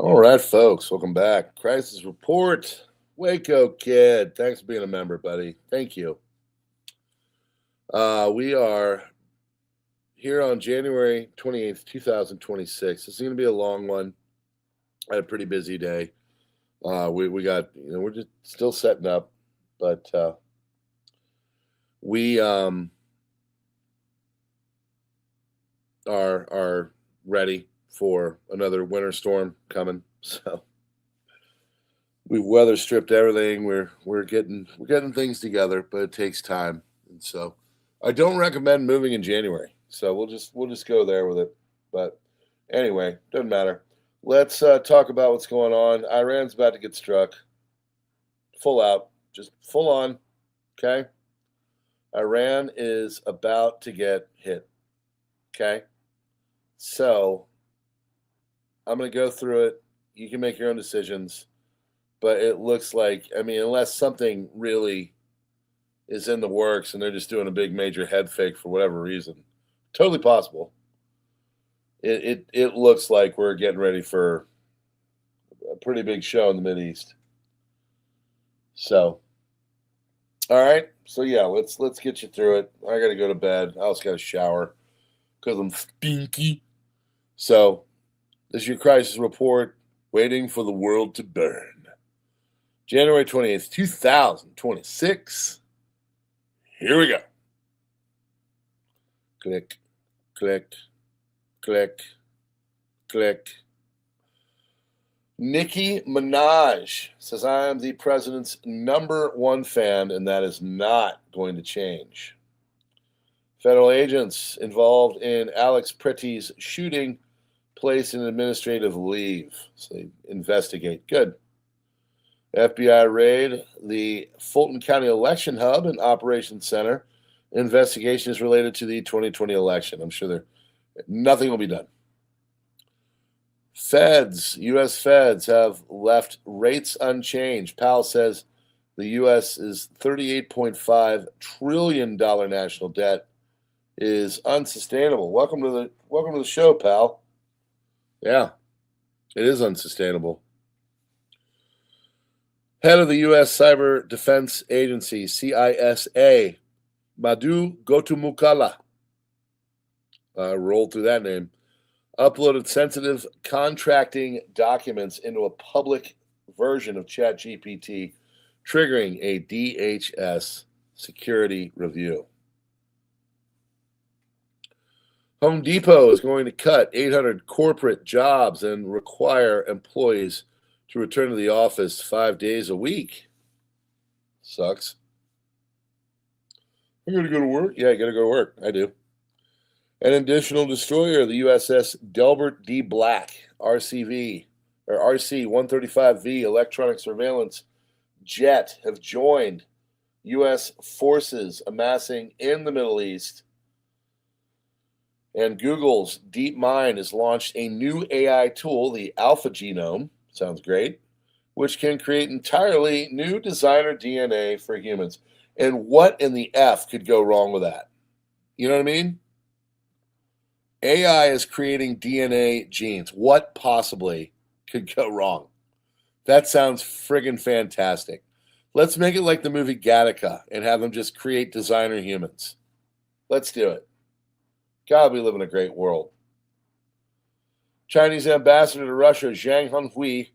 All right, folks, welcome back. Crisis Report. Waco Kid. Thanks for being a member, buddy. Thank you. We are here on January 28th, 2026. This is going to be a long one. I had a pretty busy day. We got, we're just still setting up, but we are ready for another winter storm coming. So we've weather stripped everything. We're getting things together, but it takes time. And so I don't recommend moving in January. So we'll just go there with it. But anyway, doesn't matter. Let's talk about what's going on. Iran's about to get struck. Full out, just full on. Okay. Iran is about to get hit. Okay. So I'm going to go through it. You can make your own decisions. But it looks like, unless something really is in the works and they're just doing a big major head fake for whatever reason, totally possible. It looks like we're getting ready for a pretty big show in the Mideast. So, all right. So yeah, let's get you through it. I got to go to bed. I also got to shower because I'm stinky. So, this is your crisis report. Waiting for the world to burn. January 28th, 2026. Here we go. Click, click, click, click. Nicki Minaj says, I am the president's #1 fan, and that is not going to change. Federal agents involved in Alex Pretty's shooting placed in administrative leave. So they investigate. Good. FBI raid the Fulton County Election Hub and Operations Center. Investigation is related to the 2020 election. I'm sure nothing will be done. U.S. feds have left rates unchanged. Powell says the U.S. is $38.5 trillion national debt is unsustainable. Welcome to the show, pal. Yeah, it is unsustainable. Head of the U.S. Cyber Defense Agency, CISA, Madhu Gotumukala, rolled through that name, uploaded sensitive contracting documents into a public version of ChatGPT, triggering a DHS security review. Home Depot is going to cut 800 corporate jobs and require employees to return to the office 5 days a week. Sucks. I'm going to go to work. Yeah, I got to go to work. I do. An additional destroyer, the USS Delbert D. Black, RC-135V electronic surveillance jet, have joined U.S. forces amassing in the Middle East. And Google's DeepMind has launched a new AI tool, the Alpha Genome. Sounds great. Which can create entirely new designer DNA for humans. And what in the F could go wrong with that? You know what I mean? AI is creating DNA genes. What possibly could go wrong? That sounds friggin' fantastic. Let's make it like the movie Gattaca and have them just create designer humans. Let's do it. God, we live in a great world. Chinese ambassador to Russia, Zhang Honghui,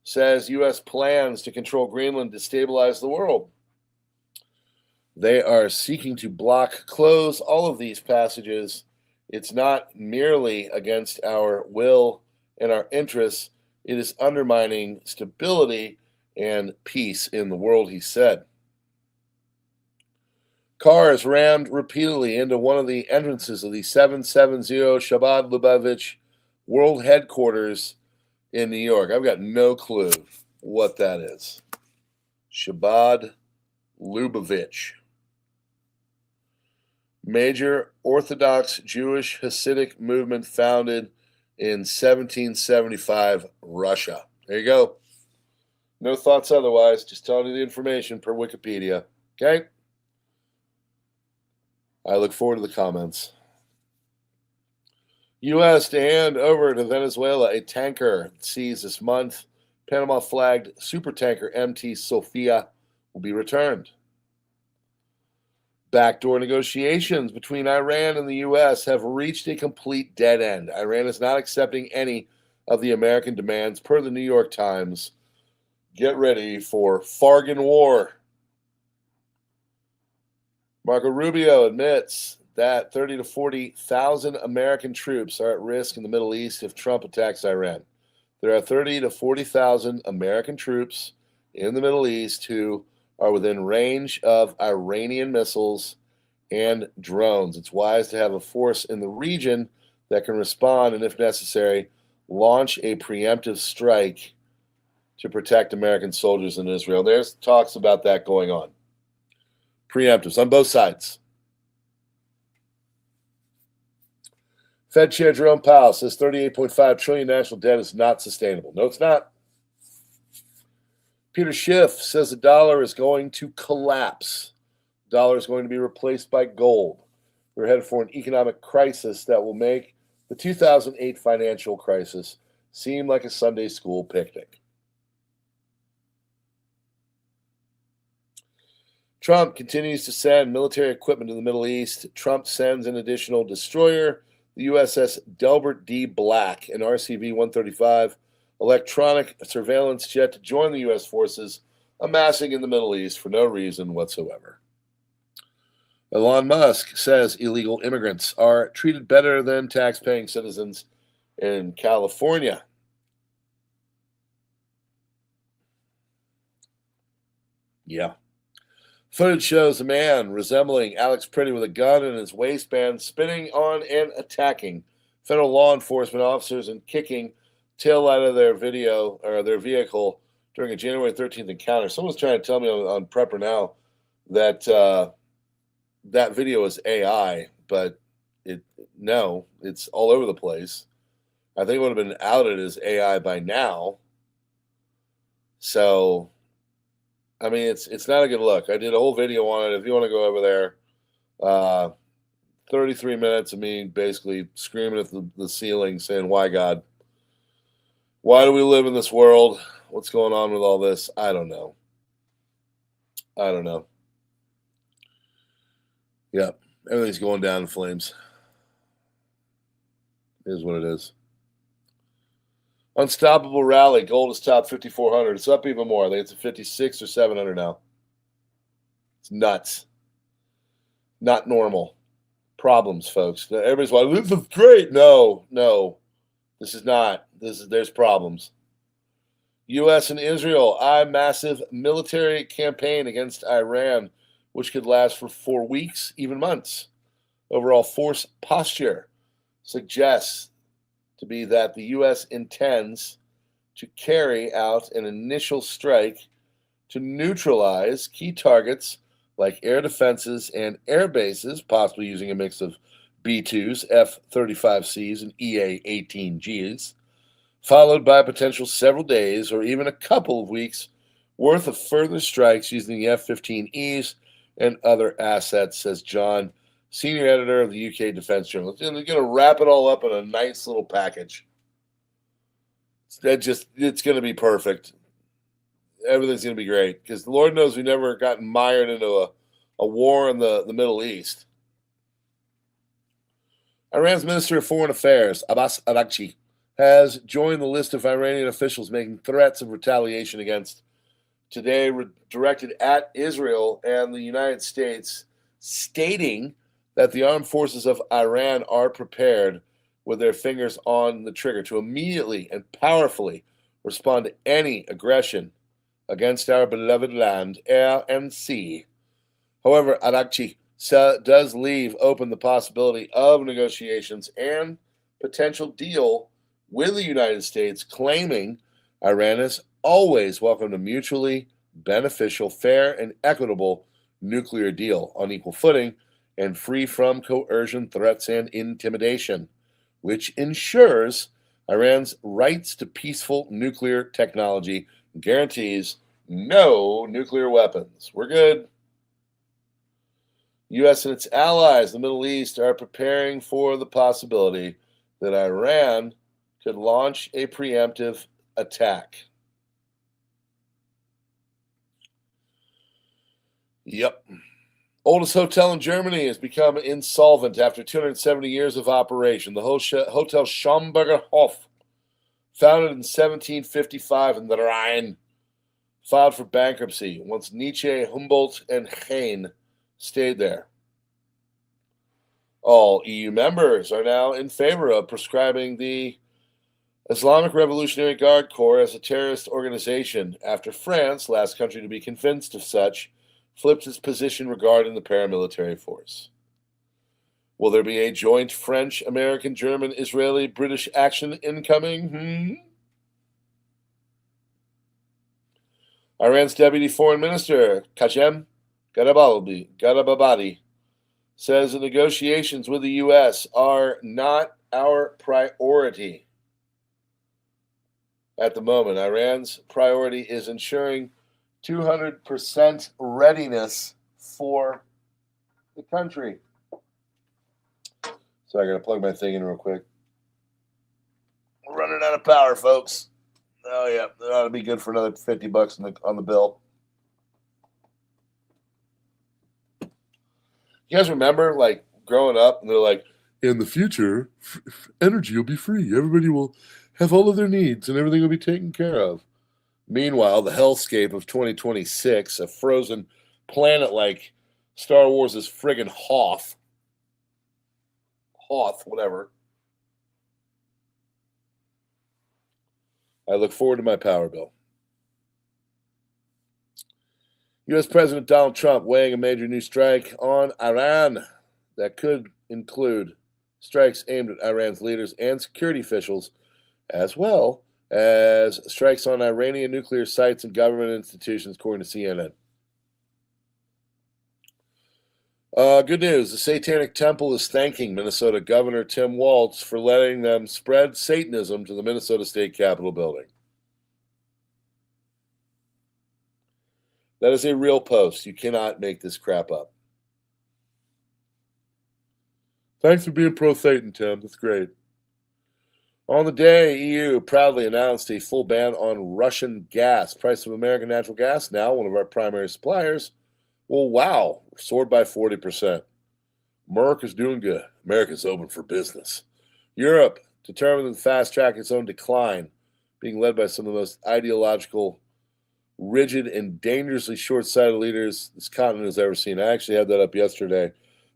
says U.S. plans to control Greenland destabilize the world. They are seeking to close all of these passages. It's not merely against our will and our interests. It is undermining stability and peace in the world, he said. Cars rammed repeatedly into one of the entrances of the 770 Shabbat Lubavitch World Headquarters in New York. I've got no clue what that is. Shabbat Lubavitch. Major Orthodox Jewish Hasidic movement founded in 1775, Russia. There you go. No thoughts otherwise. Just telling you the information per Wikipedia. Okay? I look forward to the comments. U.S. to hand over to Venezuela a tanker seized this month. Panama flagged supertanker MT Sofia will be returned. Backdoor negotiations between Iran and the U.S. have reached a complete dead end. Iran is not accepting any of the American demands, per the New York Times. Get ready for Fargan War. Marco Rubio admits that 30 to 40,000 American troops are at risk in the Middle East if Trump attacks Iran. There are 30 to 40,000 American troops in the Middle East who are within range of Iranian missiles and drones. It's wise to have a force in the region that can respond and, if necessary, launch a preemptive strike to protect American soldiers in Israel. There's talks about that going on. Preemptives on both sides. Fed Chair Jerome Powell says $38.5 trillion national debt is not sustainable. No, it's not. Peter Schiff says the dollar is going to collapse. The dollar is going to be replaced by gold. We're headed for an economic crisis that will make the 2008 financial crisis seem like a Sunday school picnic. Trump continues to send military equipment to the Middle East. Trump sends an additional destroyer, the USS Delbert D. Black, an RCV-135 electronic surveillance jet, to join the U.S. forces amassing in the Middle East for no reason whatsoever. Elon Musk says illegal immigrants are treated better than tax-paying citizens in California. Yeah. Footage shows a man resembling Alex Pretty with a gun in his waistband spinning on and attacking federal law enforcement officers and kicking tail light of their vehicle during a January 13th encounter. Someone's trying to tell me on PrepperNow that that video is AI, but it's all over the place. I think it would have been outed as AI by now. So, I mean, it's not a good look. I did a whole video on it. If you want to go over there, 33 minutes of me basically screaming at the ceiling saying, why God? Why do we live in this world? What's going on with all this? I don't know. Yeah, everything's going down in flames. It is what it is. Unstoppable rally. Gold is top 5,400. It's up even more. I think it's at 56 or 700 now. It's nuts. Not normal. Problems, folks. Everybody's like, this is great. No. This is not. There's problems. U.S. and Israel eye massive military campaign against Iran, which could last for 4 weeks, even months. Overall force posture suggests to be that the U.S. intends to carry out an initial strike to neutralize key targets like air defenses and air bases, possibly using a mix of B-2s, F-35Cs, and EA-18Gs, followed by potential several days or even a couple of weeks worth of further strikes using the F-15Es and other assets, says John, senior editor of the UK Defense Journal. They're going to wrap it all up in a nice little package. It's going to be perfect. Everything's going to be great because the Lord knows we never gotten mired into a war in the Middle East. Iran's Minister of Foreign Affairs, Abbas Araghchi, has joined the list of Iranian officials making threats of retaliation against, today directed at Israel and the United States, stating that the armed forces of Iran are prepared with their fingers on the trigger to immediately and powerfully respond to any aggression against our beloved land, air, and sea. However, Araghchi does leave open the possibility of negotiations and potential deal with the United States, claiming Iran is always welcome to mutually beneficial, fair, and equitable nuclear deal on equal footing and free from coercion, threats, and intimidation, which ensures Iran's rights to peaceful nuclear technology and guarantees no nuclear weapons. We're good. U.S. and its allies in the Middle East are preparing for the possibility that Iran could launch a preemptive attack. Yep. Oldest hotel in Germany has become insolvent after 270 years of operation. The Hotel Schomburger Hof, founded in 1755 in the Rhine, filed for bankruptcy once Nietzsche, Humboldt, and Heine stayed there. All EU members are now in favor of prescribing the Islamic Revolutionary Guard Corps as a terrorist organization after France, last country to be convinced of such, flipped its position regarding the paramilitary force. Will there be a joint French, American, German, Israeli, British action incoming? Iran's Deputy Foreign Minister, Qasem Garibabadi, says the negotiations with the U.S. are not our priority. At the moment, Iran's priority is ensuring 200% readiness for the country. So I got to plug my thing in real quick. We're running out of power, folks. Oh, yeah. That ought to be good for another $50 on the bill. You guys remember, like, growing up, and they're like, in the future, energy will be free. Everybody will have all of their needs, and everything will be taken care of. Meanwhile, the hellscape of 2026, a frozen planet like Star Wars' friggin' Hoth, whatever. I look forward to my power bill. U.S. President Donald Trump weighing a major new strike on Iran that could include strikes aimed at Iran's leaders and security officials, as well as strikes on Iranian nuclear sites and government institutions, according to CNN. Good news. The Satanic Temple is thanking Minnesota Governor Tim Walz for letting them spread Satanism to the Minnesota State Capitol building. That is a real post. You cannot make this crap up. Thanks for being pro-Satan, Tim. That's great. On the day, EU proudly announced a full ban on Russian gas. Price of American natural gas, now one of our primary suppliers, soared by 40%. America's doing good. America's open for business. Europe determined to fast-track its own decline, being led by some of the most ideological, rigid, and dangerously short-sighted leaders this continent has ever seen. I actually had that up yesterday,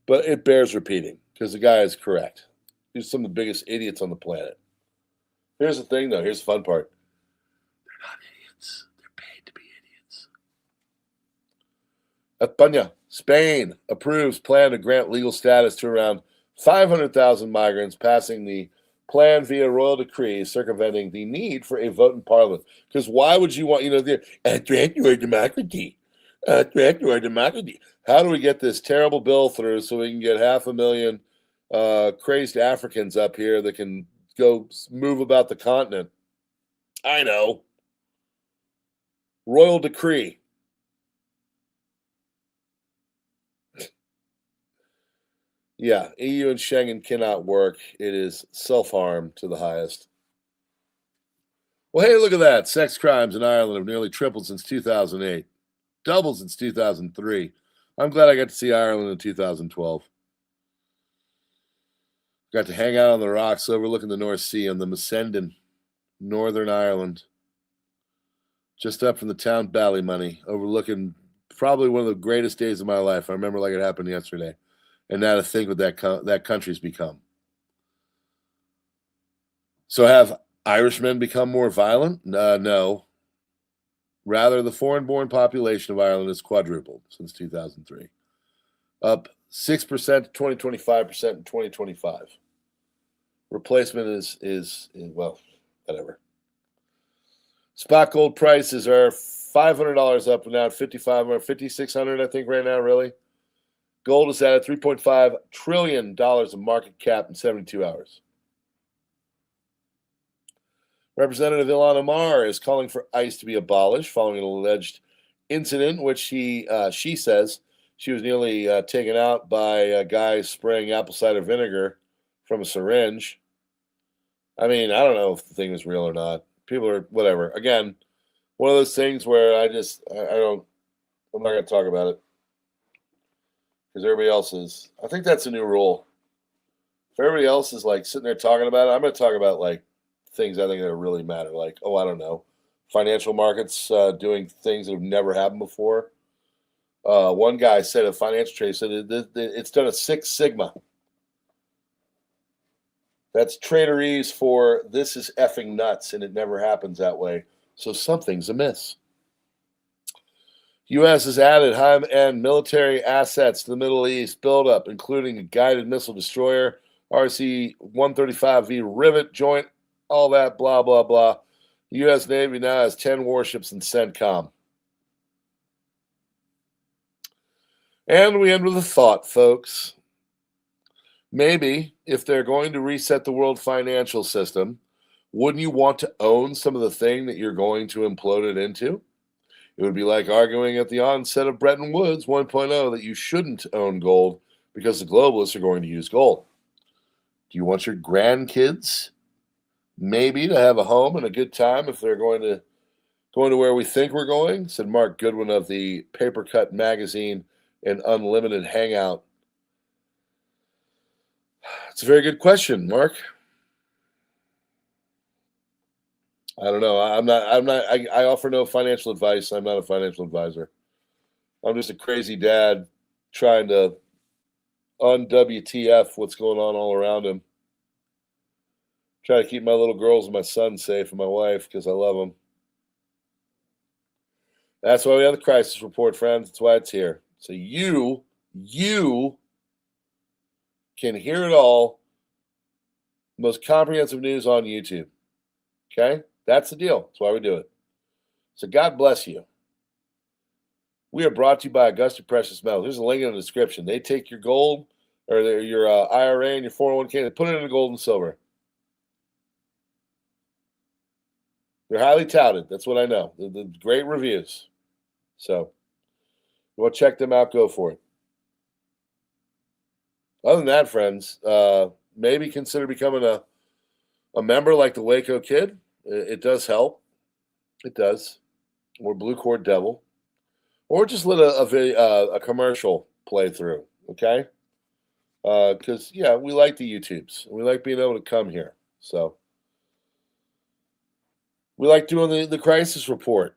but it bears repeating because the guy is correct. He's some of the biggest idiots on the planet. Here's the thing, though. Here's the fun part. They're not idiots. They're paid to be idiots. España, Spain approves plan to grant legal status to around 500,000 migrants, passing the plan via royal decree, circumventing the need for a vote in parliament. Because why would you want, threat to our democracy? Threat to our democracy. How do we get this terrible bill through so we can get 500,000 crazed Africans up here that can go move about the continent? I know. Royal decree. Yeah, EU and Schengen cannot work. It is self-harm to the highest. Well, hey, look at that. Sex crimes in Ireland have nearly tripled since 2008. Doubled since 2003. I'm glad I got to see Ireland in 2012. Got to hang out on the rocks overlooking the North Sea on the Missenden, Northern Ireland. Just up from the town Ballymoney, overlooking probably one of the greatest days of my life. I remember like it happened yesterday. And now to think what that country's become. So have Irishmen become more violent? No. Rather, the foreign-born population of Ireland has quadrupled since 2003. Up 6% to 20-25% in 2025. Replacement is whatever. Spot gold prices are $500 up and down, $5,600, I think, right now, really. Gold is at $3.5 trillion of market cap in 72 hours. Representative Ilhan Omar is calling for ICE to be abolished following an alleged incident in which she says she was nearly taken out by a guy spraying apple cider vinegar from a syringe. I mean, I don't know if the thing is real or not. People are whatever. Again, one of those things where I don't I'm not gonna talk about it because everybody else is. I think that's a new rule. If everybody else is like sitting there talking about it, I'm gonna talk about like things I think that really matter. Like, oh, I don't know, financial markets doing things that have never happened before. One guy said a financial trader said it's done a 6 sigma. That's traderese for this is effing nuts, and it never happens that way. So something's amiss. U.S. has added high-end military assets to the Middle East buildup, including a guided missile destroyer, RC-135V Rivet joint, all that, blah, blah, blah. The U.S. Navy now has 10 warships in CENTCOM. And we end with a thought, folks. Maybe if they're going to reset the world financial system, wouldn't you want to own some of the thing that you're going to implode it into? It would be like arguing at the onset of Bretton Woods 1.0 that you shouldn't own gold because the globalists are going to use gold. Do you want your grandkids maybe to have a home and a good time if they're going to where we think we're going? Said Mark Goodwin of the Paper Cut Magazine and Unlimited Hangout. It's a very good question, Mark. I don't know. I offer no financial advice. I'm not a financial advisor. I'm just a crazy dad trying to un-WTF what's going on all around him. Try to keep my little girls and my son safe and my wife because I love them. That's why we have the crisis report, friends. That's why it's here. So you can hear it all. Most comprehensive news on YouTube. Okay? That's the deal. That's why we do it. So God bless you. We are brought to you by Augusta Precious Metals. There's a link in the description. They take your gold or your IRA and your 401k, they put it into gold and silver. They're highly touted. That's what I know. The great reviews. So, you want to check them out, go for it. Other than that, friends, maybe consider becoming a member like the Waco Kid. It does help. It does. Or Blue Cord Devil. Or just let a commercial play through, okay? Because, yeah, we like the YouTubes. We like being able to come here. So, we like doing the crisis report.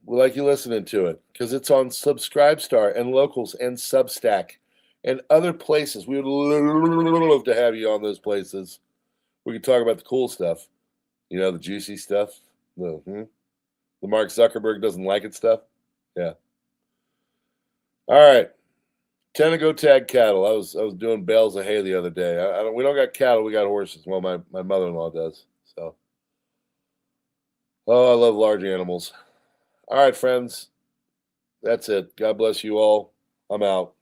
We like you listening to it because it's on Subscribestar and Locals and Substack and other places. We would love to have you on those places. We could talk about the cool stuff, the juicy stuff, the Mark Zuckerberg doesn't like it stuff. Yeah. All right. Tend to go tag cattle. I was doing bales of hay the other day. We don't got cattle. We got horses. Well, my mother-in-law does. So, I love large animals. All right, friends. That's it. God bless you all. I'm out.